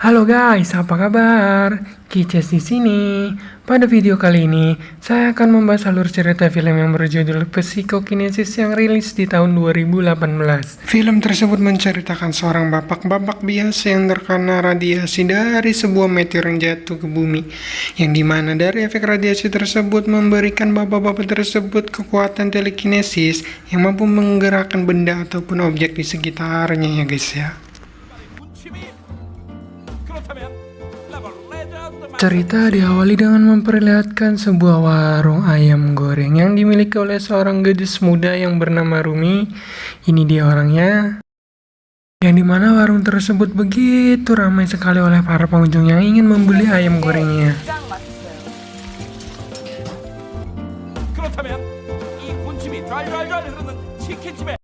Halo guys, apa kabar? Kices di sini. Pada video kali ini, saya akan membahas alur cerita film yang berjudul Psikokinesis yang rilis di tahun 2018. Film tersebut menceritakan seorang bapak biasa yang terkena radiasi dari sebuah meteor yang jatuh ke bumi, yang dimana dari efek radiasi tersebut memberikan bapak-bapak tersebut kekuatan telekinesis yang mampu menggerakkan benda ataupun objek di sekitarnya ya guys ya. Cerita diawali dengan memperlihatkan sebuah warung ayam goreng yang dimiliki oleh seorang gadis muda yang bernama Rumi. Ini dia orangnya. Yang dimana warung tersebut begitu ramai sekali oleh para pengunjung yang ingin membeli ayam gorengnya.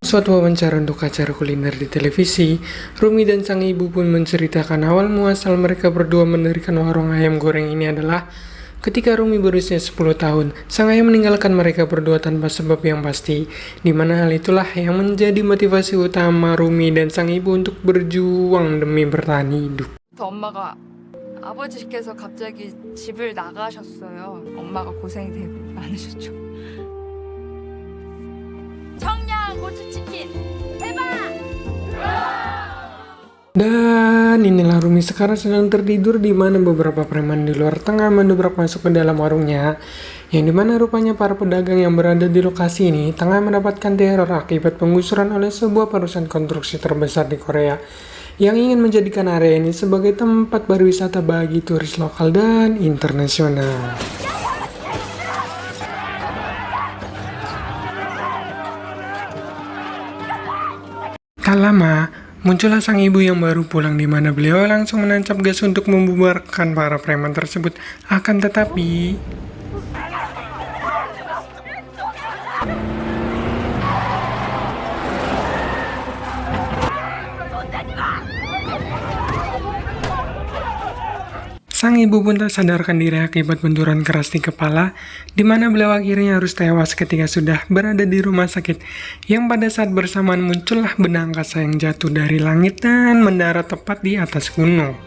Suatu wawancara untuk acara kuliner di televisi, Rumi dan sang ibu pun menceritakan awal muasal mereka berdua mendirikan warung ayam goreng ini adalah ketika Rumi berusia 10 tahun, sang ayah meninggalkan mereka berdua tanpa sebab yang pasti, di mana hal itulah yang menjadi motivasi utama Rumi dan sang ibu untuk berjuang demi bertahan hidup. 엄마가 아버지께서 갑자기 집을 나가셨어요. 엄마가 고생이 되게 많으셨죠. 청양 고추치킨 대박! Dan inilah Rumi sekarang sedang tertidur di mana beberapa preman di luar tengah mendobrak masuk ke dalam warungnya, yang dimana rupanya para pedagang yang berada di lokasi ini tengah mendapatkan teror akibat penggusuran oleh sebuah perusahaan konstruksi terbesar di Korea yang ingin menjadikan area ini sebagai tempat berwisata bagi turis lokal dan internasional. Tak lama, muncullah sang ibu yang baru pulang di mana beliau langsung menancap gas untuk membubarkan para preman tersebut. Akan tetapi, sang ibu pun tak sadarkan diri akibat benturan keras di kepala, di mana beliau akhirnya harus tewas ketika sudah berada di rumah sakit, yang pada saat bersamaan muncullah benda angkasa yang jatuh dari langit dan mendarat tepat di atas gunung.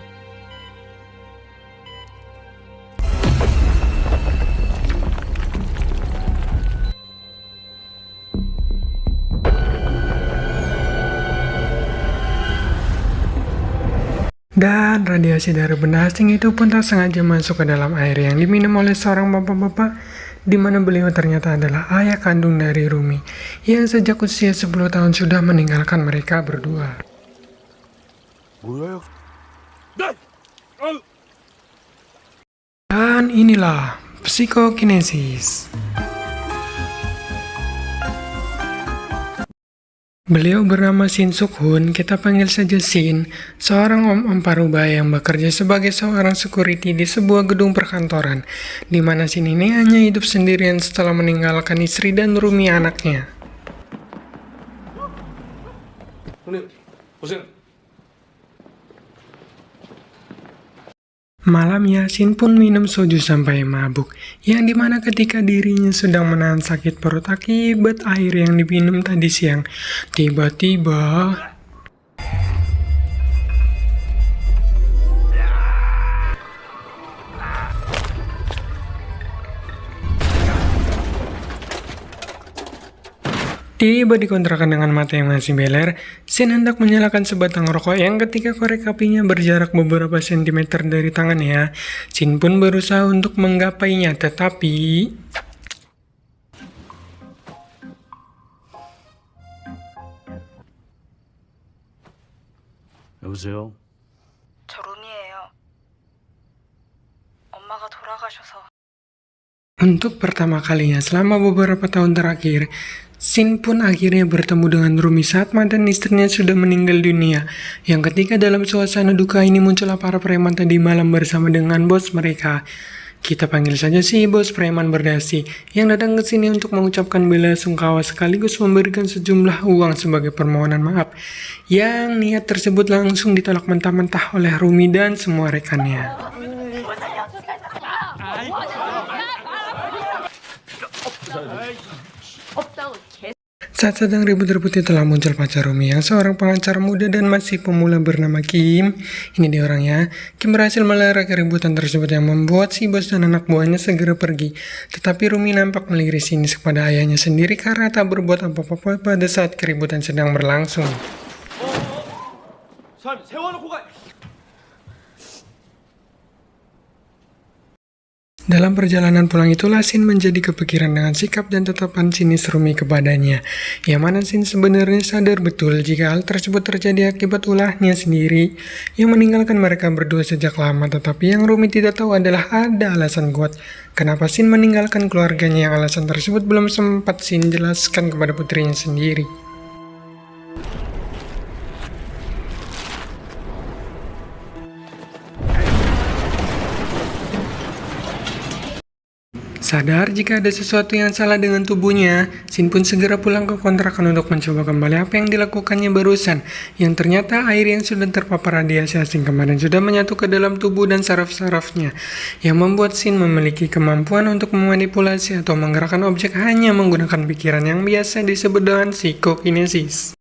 Dan radiasi dari benda asing itu pun tak sengaja masuk ke dalam air yang diminum oleh seorang bapak-bapak, di mana beliau ternyata adalah ayah kandung dari Rumi, yang sejak usia 10 tahun sudah meninggalkan mereka berdua. Dan inilah psikokinesis. Beliau bernama Shin Suk-hun, kita panggil saja Shin, seorang om parubaya yang bekerja sebagai seorang security di sebuah gedung perkantoran, di mana Shin ini hanya hidup sendirian setelah meninggalkan istri dan Rumi anaknya. Malamnya, Shin pun minum soju sampai mabuk, yang dimana ketika dirinya sedang menahan sakit perut akibat air yang diminum tadi siang, tiba-tiba tiba di kontrakan dengan mata yang masih beler, Shin hendak menyalakan sebatang rokok yang ketika korek apinya berjarak beberapa sentimeter dari tangannya, Shin pun berusaha untuk menggapainya, tetapi 여보세요? 저 룸이에요. 엄마가 돌아가셔서. untuk pertama kalinya selama beberapa tahun terakhir, Shin pun akhirnya bertemu dengan Rumi saat mantan istrinya sudah meninggal dunia, yang ketika dalam suasana duka ini muncullah para preman tadi malam bersama dengan bos mereka. Kita panggil saja si bos preman berdasi, yang datang ke sini untuk mengucapkan bela sungkawa sekaligus memberikan sejumlah uang sebagai permohonan maaf, yang niat tersebut langsung ditolak mentah-mentah oleh Rumi dan semua rekannya. Saat sedang ribut-ribut telah muncul pacar Rumi yang seorang pengacara muda dan masih pemula bernama Kim. Ini dia orangnya. Kim berhasil melarang keributan tersebut yang membuat si bos dan anak buahnya segera pergi. Tetapi Rumi nampak melirik sinis kepada ayahnya sendiri karena tak berbuat apa-apa pada saat keributan sedang berlangsung. Dalam perjalanan pulang itulah Shin menjadi kepikiran dengan sikap dan tatapan sinis Rumi kepadanya. Yang mana Shin sebenarnya sadar betul jika hal tersebut terjadi akibat ulahnya sendiri yang meninggalkan mereka berdua sejak lama. Tetapi yang Rumi tidak tahu adalah ada alasan kuat kenapa Shin meninggalkan keluarganya, yang alasan tersebut belum sempat Shin jelaskan kepada putrinya sendiri. Sadar jika ada sesuatu yang salah dengan tubuhnya, Shin pun segera pulang ke kontrakan untuk mencoba kembali apa yang dilakukannya barusan. Yang ternyata air yang sudah terpapar radiasi asing kemarin sudah menyatu ke dalam tubuh dan saraf-sarafnya, yang membuat Shin memiliki kemampuan untuk memanipulasi atau menggerakkan objek hanya menggunakan pikiran yang biasa disebut dengan psikokinesis.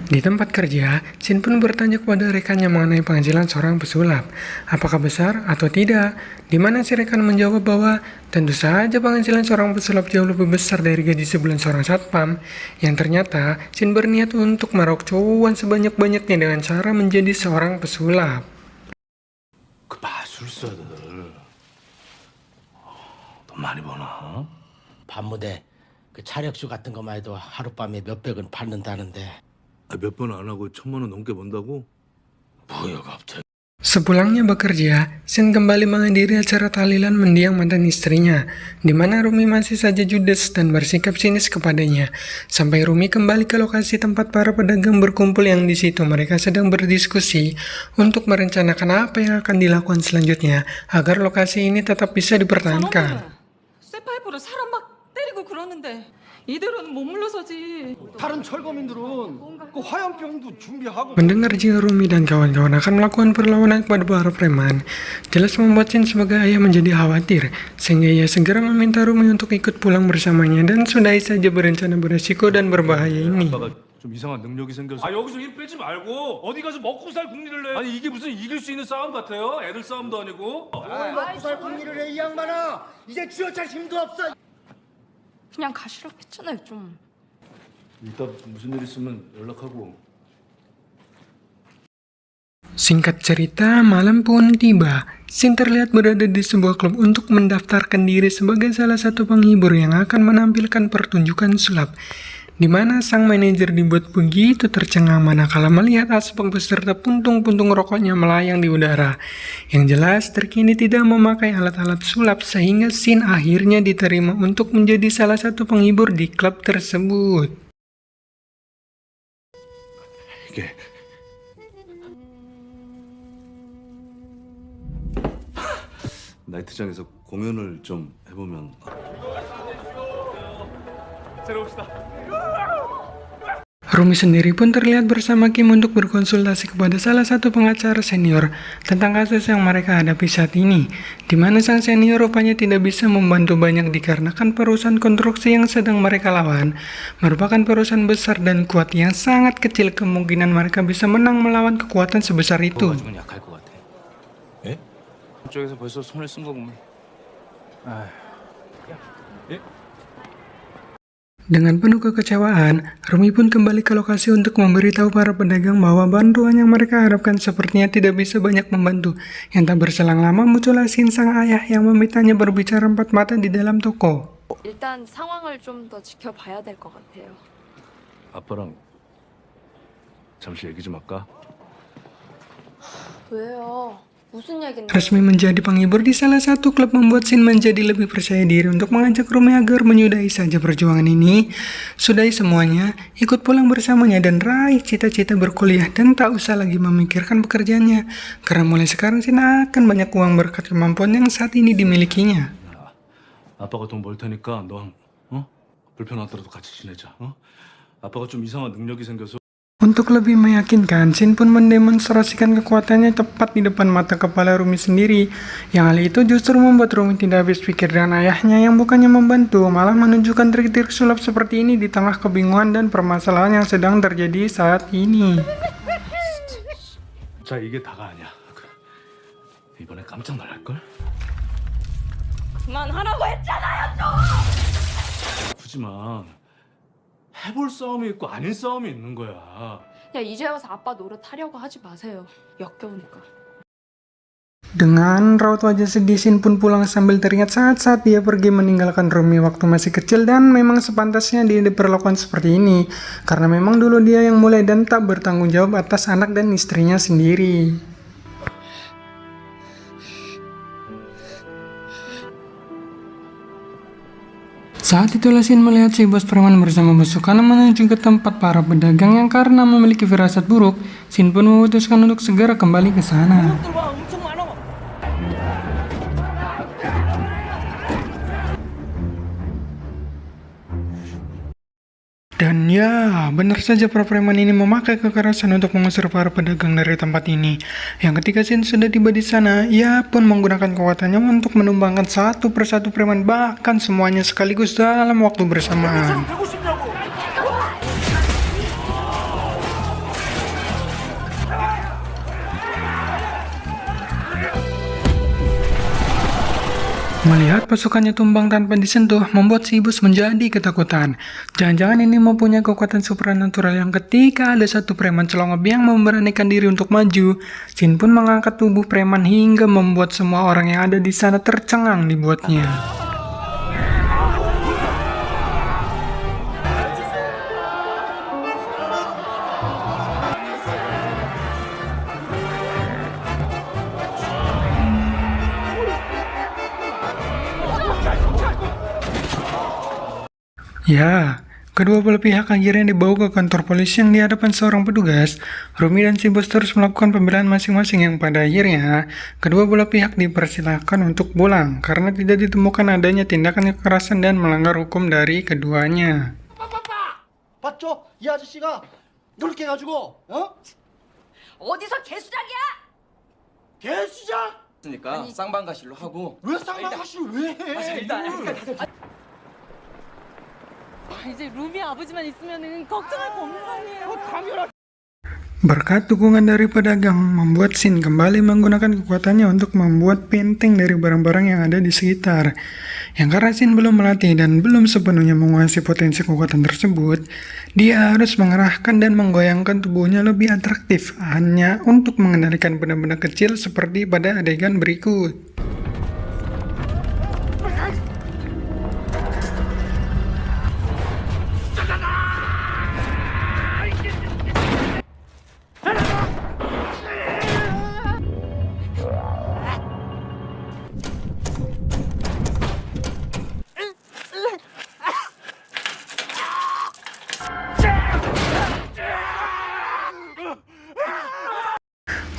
Di tempat kerja, Shin pun bertanya kepada rekannya mengenai penghasilan seorang pesulap. Apakah besar atau tidak? Di mana si rekan menjawab bahwa tentu saja penghasilan seorang pesulap jauh lebih besar dari gaji sebulan seorang satpam. Yang ternyata, Shin berniat untuk meraup cuan sebanyak-banyaknya dengan cara menjadi seorang pesulap. 그 마술사들 돈 많이 버나? 밤무대 그 차력쇼 같은 것만 해도 하룻밤에 몇백은 받는다는데 몇 번 안 하고 1,000만 원 넘게 번다고? 뭐야 갑자기. Sepulangnya bekerja, Shin kembali menghadiri acara tahlilan mendiang mantan istrinya, di mana Rumi masih saja judes dan bersikap sinis kepadanya. Sampai Rumi kembali ke lokasi tempat para pedagang berkumpul yang di situ mereka sedang berdiskusi untuk merencanakan apa yang akan dilakukan selanjutnya agar lokasi ini tetap bisa dipertahankan. 쇠파이프로 사람 막 때리고 그러는데 이대로는 못 물러서지. 다른 철거민들은 그 화염병도 준비하고. Mendengar jika Rumi dan kawan-kawan akan melakukan perlawanan kepada para preman, jelas membuat Shin sebagai ayah menjadi khawatir, sehingga ia segera meminta Rumi untuk ikut pulang bersamanya dan sudahi saja berencana beresiko dan berbahaya ini. 아빠가 좀 이상한 능력이 생겨서. 아 여기서 힘 빼지 말고 어디 가서 먹고 살 궁리를 내. 아니 이게 무슨 이길 수 있는 싸움 같아요? 애들 싸움도 아니고. 먹고 살 궁리를 해, 이 양반아. 이제 쥐어짤 힘도 없어. 그냥 가시라고 했잖아요, 좀. 이따 무슨 일 있으면 연락하고. Singkat cerita, malam pun tiba. Shin terlihat berada di sebuah klub untuk mendaftarkan diri sebagai salah satu penghibur yang akan menampilkan pertunjukan sulap, di mana sang manajer dibuat begitu tercengang manakala melihat asbak beserta puntung-puntung rokoknya melayang di udara. Yang jelas, terkini tidak memakai alat-alat sulap sehingga Shin akhirnya diterima untuk menjadi salah satu penghibur di klub tersebut. 이게 나이트장에서 공연을 좀 해보면. Rumi sendiri pun terlihat bersama Kim untuk berkonsultasi kepada salah satu pengacara senior tentang kasus yang mereka hadapi saat ini, di mana sang senior rupanya tidak bisa membantu banyak dikarenakan perusahaan konstruksi yang sedang mereka lawan merupakan perusahaan besar dan kuat yang sangat kecil kemungkinan mereka bisa menang melawan kekuatan sebesar itu. 가지고는 약할 것 같아. 예? 쪽에서 벌써 손을 쓴 거 보면. 아. 예? Dengan penuh kekecewaan, Rumi pun kembali ke lokasi untuk memberitahu para pedagang bahwa bantuan yang mereka harapkan sepertinya tidak bisa banyak membantu. Yang tak berselang lama muncullah Shin sang ayah yang memintanya berbicara empat mata di dalam toko. 일단 상황을 좀 더 지켜봐야 될 것 같아요. 아빠랑 잠시 얘기 좀 할까? 왜요? 무슨 얘긴데? Resmi menjadi penghibur di salah satu klub membuat Shin menjadi lebih percaya diri untuk mengajak Rumi agar menyudahi saja perjuangan ini. Sudahi semuanya, ikut pulang bersamanya dan raih cita-cita berkuliah dan tak usah lagi memikirkan pekerjaannya. Karena mulai sekarang Shin akan banyak uang berkat kemampuan yang saat ini dimilikinya. 아빠가 돈 벌 테니까 넌 불편하더라도 같이 지내자. 아빠가 좀 이상한 능력이 생겨서. Untuk lebih meyakinkan, Shin pun mendemonstrasikan kekuatannya tepat di depan mata kepala Rumi sendiri. Yang hal itu justru membuat Rumi tidak habis pikir dengan ayahnya yang bukannya membantu, malah menunjukkan trik-trik sulap seperti ini di tengah kebingungan dan permasalahan yang sedang terjadi saat ini. 자, 이게 다가 아니야. 이번에 깜짝 놀랄걸? 그만하라고 했잖아요, 좀! 굳이만 해볼 싸움이 있고 아닌 싸움이 있는 거야. 야, 이제 와서 아빠 노릇하려고 하지 마세요. 역겨우니까. Dengan raut wajah sedih, Shin pun pulang sambil teringat saat-saat dia pergi meninggalkan Rumi waktu masih kecil dan memang sepantasnya dia diperlakukan seperti ini. Karena memang dulu dia yang mulai dan tak bertanggung jawab atas anak dan istrinya sendiri. Saat itulah Shin melihat si bos preman bersama bos Sukana menuju ke tempat para pedagang yang karena memiliki firasat buruk, Shin pun memutuskan untuk segera kembali ke sana. Dan ya, benar saja para preman ini memakai kekerasan untuk mengusir para pedagang dari tempat ini. Yang ketika Shin sudah tiba di sana, ia pun menggunakan kekuatannya untuk menumbangkan satu persatu preman, bahkan semuanya sekaligus dalam waktu bersamaan. Melihat pasukannya tumbang tanpa disentuh, membuat si bos menjadi ketakutan. Jangan-jangan ini mempunyai kekuatan supranatural yang ketika ada satu preman celongop yang memberanikan diri untuk maju, Shin pun mengangkat tubuh preman hingga membuat semua orang yang ada di sana tercengang dibuatnya. Ya, kedua belah pihak akhirnya dibawa ke kantor polisi yang di hadapan seorang petugas. Rumi dan si bos terus melakukan pembelaan masing-masing yang pada akhirnya kedua belah pihak dipersilahkan untuk pulang karena tidak ditemukan adanya tindakan kekerasan dan melanggar hukum dari keduanya. 봤죠? 이 아저씨가 이렇게 해가지고 어디서 개수작이야? 개수장? 그러니까 쌍방가실로 하고 왜 쌍방가시를 왜 해? 이제 루미 아버지만 있으면은 걱정할 거 없는 거 아니에요? Berkat dukungan dari pedagang, membuat Shin kembali menggunakan kekuatannya untuk membuat benteng dari barang-barang yang ada di sekitar. Yang karena Shin belum melatih dan belum sepenuhnya menguasai potensi kekuatan tersebut, dia harus mengerahkan dan menggoyangkan tubuhnya lebih atraktif hanya untuk mengendalikan benda-benda kecil seperti pada adegan berikut.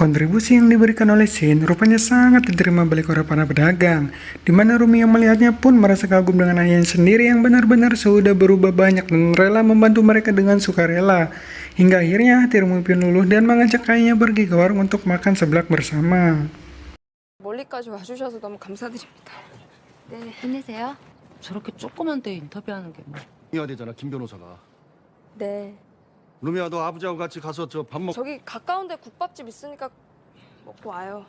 Kontribusi yang diberikan oleh Shin rupanya sangat diterima balik oleh para pedagang, di mana Rumi yang melihatnya pun merasa kagum dengan ayahnya sendiri yang benar-benar sudah berubah banyak dan rela membantu mereka dengan sukarela. Hingga akhirnya hati Rumi pun luluh dan mengajak ayahnya pergi ke warung untuk makan seblak bersama. 멀리까지 와주셔서 너무 감사드립니다. 네, 힘내세요. 저렇게 조그만 데 인터뷰하는 게 뭐. 해야 되잖아, 김 변호사가. 네. 루미야, 너 아버지하고 같이 가서 저 밥 먹. 저기 가까운데 국밥집 있으니까 먹고 와요.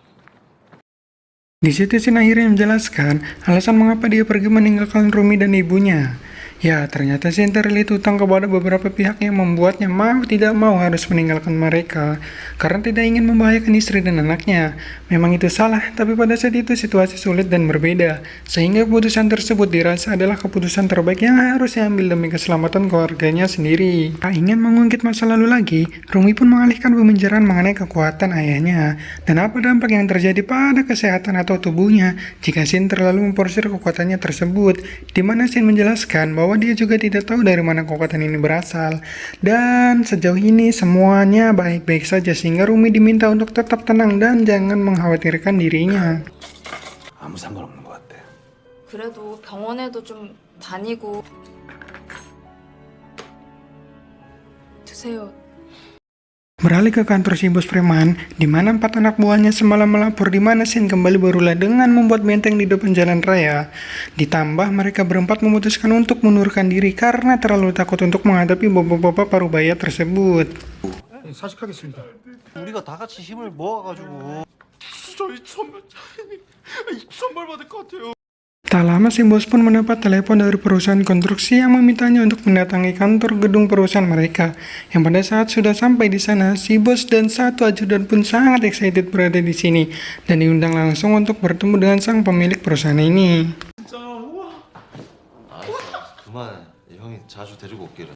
Di situ Shin akhirnya menjelaskan alasan mengapa dia pergi meninggalkan Rumi dan ibunya. Ya, ternyata Shin terlilit hutang kepada beberapa pihak yang membuatnya mau tidak mau harus meninggalkan mereka karena tidak ingin membahayakan istri dan anaknya. Memang itu salah, tapi pada saat itu situasi sulit dan berbeda, sehingga keputusan tersebut dirasa adalah keputusan terbaik yang harus diambil demi keselamatan keluarganya sendiri. Tak ingin mengungkit masa lalu lagi, Rumi pun mengalihkan pembicaraan mengenai kekuatan ayahnya dan apa dampak yang terjadi pada kesehatan atau tubuhnya jika Shin terlalu memporsir kekuatannya tersebut, di mana Shin menjelaskan bahwa dia juga tidak tahu dari mana kekuatan ini berasal. Dan sejauh ini semuanya baik-baik saja sehingga Rumi diminta untuk tetap tenang dan jangan mengkhawatirkan dirinya. 아무 상관없는 것 같아. 그래도 병원에도 좀 다니고 드세요. Beralih ke kantor si bos preman, di mana 4 anak buahnya semalam melapor di mana Shin kembali berulah dengan membuat benteng di depan jalan raya. Ditambah mereka berempat memutuskan untuk mundurkan diri karena terlalu takut untuk menghadapi bapak-bapak parubaya tersebut. 사직하겠습니다. 우리가 다 같이 힘을 모아가지고 저희 천벌 받을 것 같아요. Tak lama si bos pun mendapat telepon dari perusahaan konstruksi yang memintanya untuk mendatangi kantor gedung perusahaan mereka. Yang pada saat sudah sampai di sana, si bos dan satu ajudan pun sangat excited berada di sini dan diundang langsung untuk bertemu dengan sang pemilik perusahaan ini. 그만 형이 자주 데리고 올게.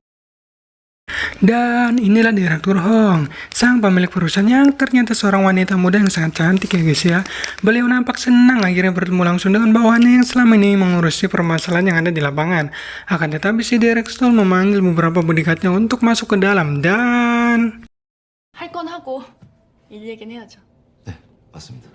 Dan inilah Direktur Hong, sang pemilik perusahaan yang ternyata seorang wanita muda yang sangat cantik ya guys ya. Beliau nampak senang akhirnya bertemu langsung dengan bawahannya yang selama ini mengurusi permasalahan yang ada di lapangan. Akan tetapi si Direktur memanggil beberapa bodyguardnya untuk masuk ke dalam dan... 할 건 하고 일 얘기는 해야죠. 네, 맞습니다.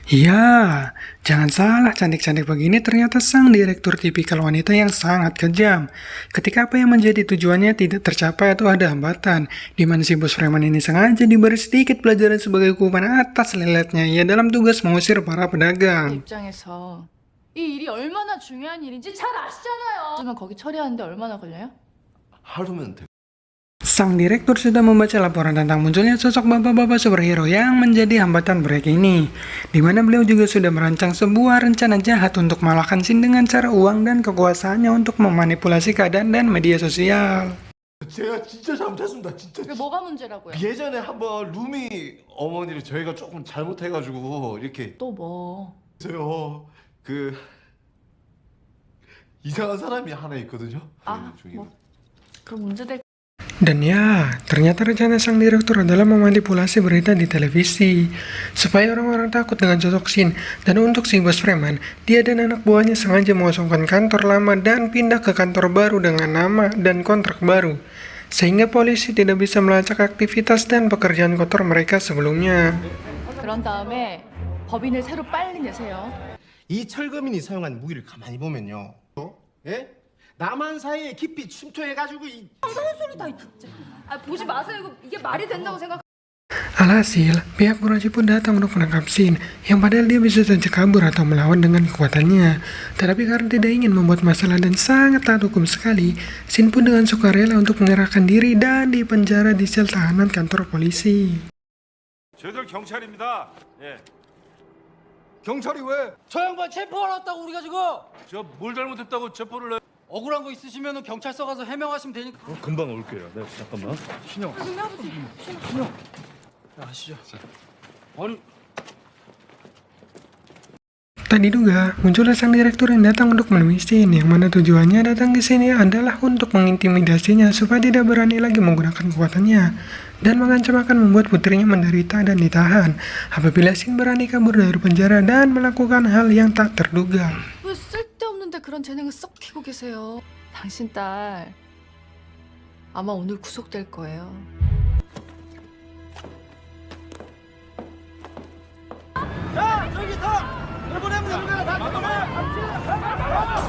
Ya, jangan salah, cantik-cantik begini ternyata sang direktur tipikal wanita yang sangat kejam. Ketika apa yang menjadi tujuannya tidak tercapai atau ada hambatan, di mana si bos preman ini sengaja diberi sedikit pelajaran sebagai hukuman atas leletnya ia dalam tugas mengusir para pedagang. 입장에서 이 일이 얼마나 중요한 일인지 잘 아시잖아요. 하지만 거기 처리하는데 얼마나 걸려요? 하루면 돼. Sang direktur sudah membaca laporan tentang munculnya sosok bapak-bapak superhero yang menjadi hambatan proyek ini, di mana beliau juga sudah merancang sebuah rencana jahat untuk mengalahkan Shin dengan cara uang dan kekuasaannya untuk memanipulasi keadaan dan media sosial. 제가 진짜 잘못했습니다. 진짜. 그게 뭐가 문제라고요? 예전에 한번 루미 어머니를 저희가 조금 잘못해가지고 이렇게 또 뭐? 있어요. 그 이상한 사람이 하나 있거든요. 아, 뭐 그럼 문제될 Dan ya, ternyata rencana sang direktur adalah memanipulasi berita di televisi supaya orang-orang takut dengan sosok Shin. Dan untuk si bos preman, dia dan anak buahnya sengaja mengosongkan kantor lama dan pindah ke kantor baru dengan nama dan kontrak baru, sehingga polisi tidak bisa melacak aktivitas dan pekerjaan kotor mereka sebelumnya. 그런 다음에 법인을 새로 빨리 내세요. 이 철거민이 사용한 무기를 가만히 보면요. 예? 남한 사이에 깊이 침투해가지고 이 보지 마세요. 이게 말이 된다고 생각. Alhasil, pihak Orochi pun datang untuk menangkap Shin, yang padahal dia bisa saja kabur atau melawan dengan kekuatannya. Tetapi karena tidak ingin membuat masalah dan sangat taat hukum sekali, Shin pun dengan sukarela untuk menyerahkan diri dan dipenjara di sel tahanan kantor polisi. 저희들 경찰입니다. 예. 경찰이 왜? 저 양반 체포하러 왔다고 우리가 지금. 제가 뭘 잘못했다고 체포를 해? 억울한 거 있으시면 경찰서 가서 해명하시면 되니까. 금방 올게요. 네, 잠깐만. 신영. 아시죠? 아니. Tak diduga, muncullah sang direktur yang datang untuk menemui Shin, yang mana tujuannya datang ke sini adalah untuk mengintimidasinya supaya tidak berani lagi menggunakan kekuatannya dan mengancam akan membuat putrinya menderita dan ditahan apabila Shin berani kabur dari penjara dan melakukan hal yang tak terduga. 왜 쓸데없는데 그런 재능을 썩 키고 계세요? 당신 딸 아마 오늘 구속될 거예요. 자 저기 다 이번에 우리가 다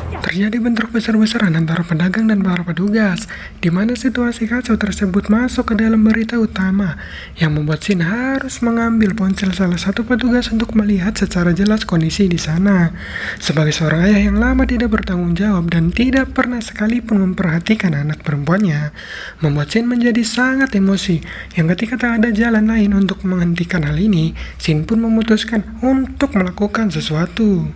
Terjadi bentrok besar-besaran antara pedagang dan para petugas, di mana situasi kacau tersebut masuk ke dalam berita utama, yang membuat Shin harus mengambil ponsel salah satu petugas untuk melihat secara jelas kondisi di sana. Sebagai seorang ayah yang lama tidak bertanggung jawab dan tidak pernah sekalipun memperhatikan anak perempuannya, membuat Shin menjadi sangat emosi, yang ketika tak ada jalan lain untuk menghentikan hal ini, Shin pun memutuskan untuk melakukan sesuatu.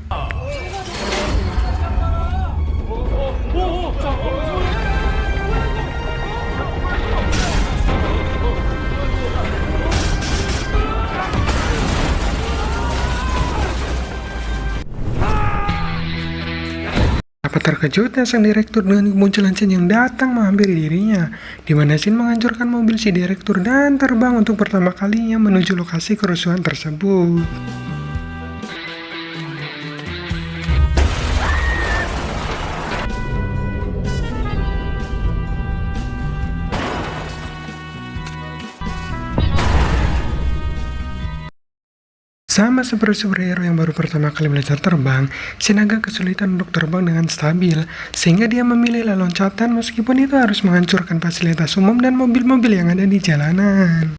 Apa terkejutnya sang direktur dengan kemunculan Shin yang datang menghampiri dirinya, di mana Shin menghancurkan mobil si direktur dan terbang untuk pertama kalinya menuju lokasi kerusuhan tersebut. Sama seperti superhero yang baru pertama kali belajar terbang, Shin agak kesulitan untuk terbang dengan stabil, sehingga dia memilih loncatan meskipun itu harus menghancurkan fasilitas umum dan mobil-mobil yang ada di jalanan.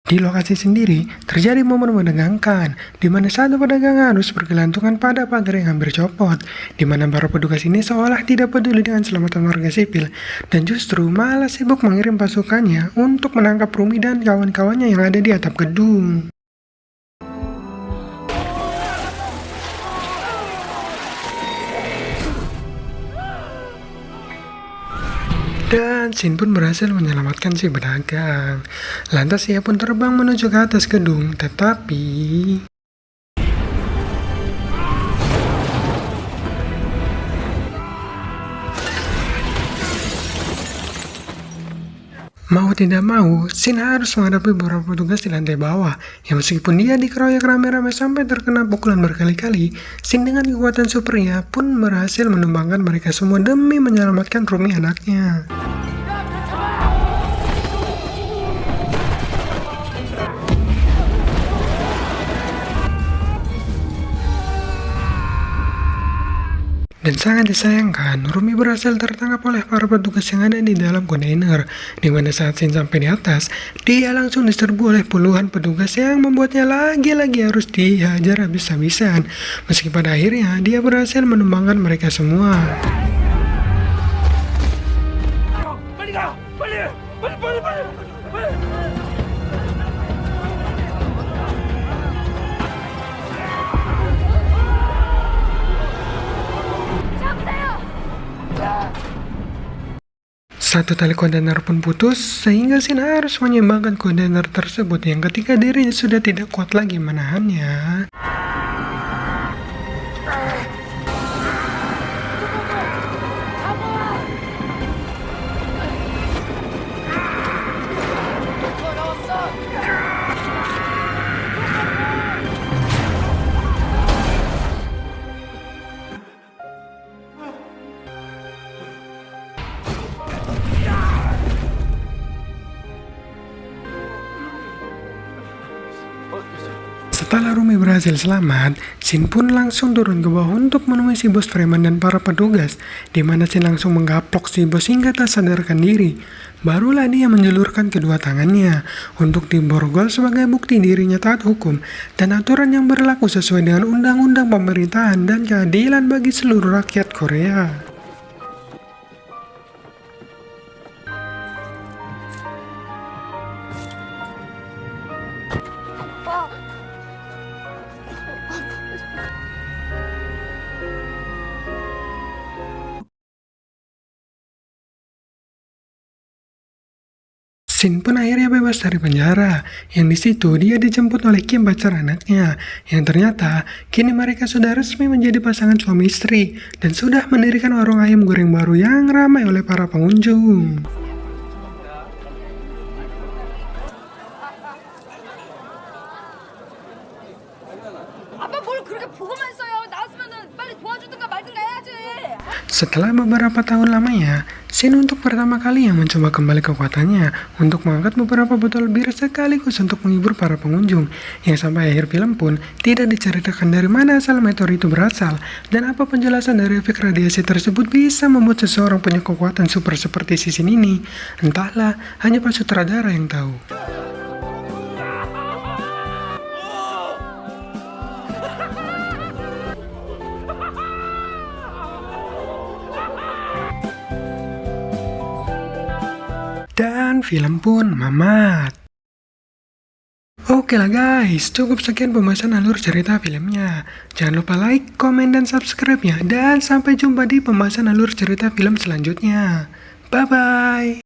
Di lokasi sendiri, terjadi momen menegangkan, di mana satu pedagang harus bergelantungan pada pagar yang hampir copot, di mana para petugas ini seolah tidak peduli dengan keselamatan warga sipil, dan justru malah sibuk mengirim pasukannya untuk menangkap Rumi dan kawan-kawannya yang ada di atap gedung. Dan Shin pun berhasil menyelamatkan si pedagang. Lantas ia pun terbang menuju ke atas gedung, tetapi mau tidak mau, Shin harus menghadapi beberapa petugas di lantai bawah, yang meskipun dia dikeroyok rame-rame sampai terkena pukulan berkali-kali, Shin dengan kekuatan supernya pun berhasil menumbangkan mereka semua demi menyelamatkan Rumi anaknya. Dan sangat disayangkan, Rumi berhasil tertangkap oleh para petugas yang ada di dalam kontainer, di mana saat Shin sampai di atas, dia langsung diserbu oleh puluhan petugas yang membuatnya lagi-lagi harus dihajar habis-habisan, meski pada akhirnya dia berhasil menumbangkan mereka semua. Satu tali kontainer pun putus, sehingga Shin harus menyeimbangkan kontainer tersebut yang ketika dirinya sudah tidak kuat lagi menahannya. Setelah Rumi berhasil selamat, Shin pun langsung turun ke bawah untuk menemui si bos preman dan para petugas, di mana Shin langsung menggaplok si bos hingga tak sadarkan diri. Barulah dia menjulurkan kedua tangannya untuk diborgol sebagai bukti dirinya taat hukum dan aturan yang berlaku sesuai dengan undang-undang pemerintahan dan keadilan bagi seluruh rakyat Korea. Shin pun akhirnya bebas dari penjara, yang di situ dia dijemput oleh Kim, pacar anaknya, yang ternyata kini mereka sudah resmi menjadi pasangan suami istri dan sudah mendirikan warung ayam goreng baru yang ramai oleh para pengunjung. 아빠 뭘 그렇게 보고만 있어요. 나왔으면은 빨리 도와. Setelah beberapa tahun lamanya, Shin untuk pertama kali yang mencoba kembali kekuatannya untuk mengangkat beberapa botol bir sekaligus untuk menghibur para pengunjung, yang sampai akhir film pun tidak diceritakan dari mana asal meteor itu berasal dan apa penjelasan dari efek radiasi tersebut bisa membuat seseorang punya kekuatan super seperti si Shin ini. Entahlah, hanya para sutradara yang tahu. Dan film pun mamat. Oke lah guys, cukup sekian pembahasan alur cerita filmnya. Jangan lupa like, komen, dan subscribe ya. Dan sampai jumpa di pembahasan alur cerita film selanjutnya. Bye-bye.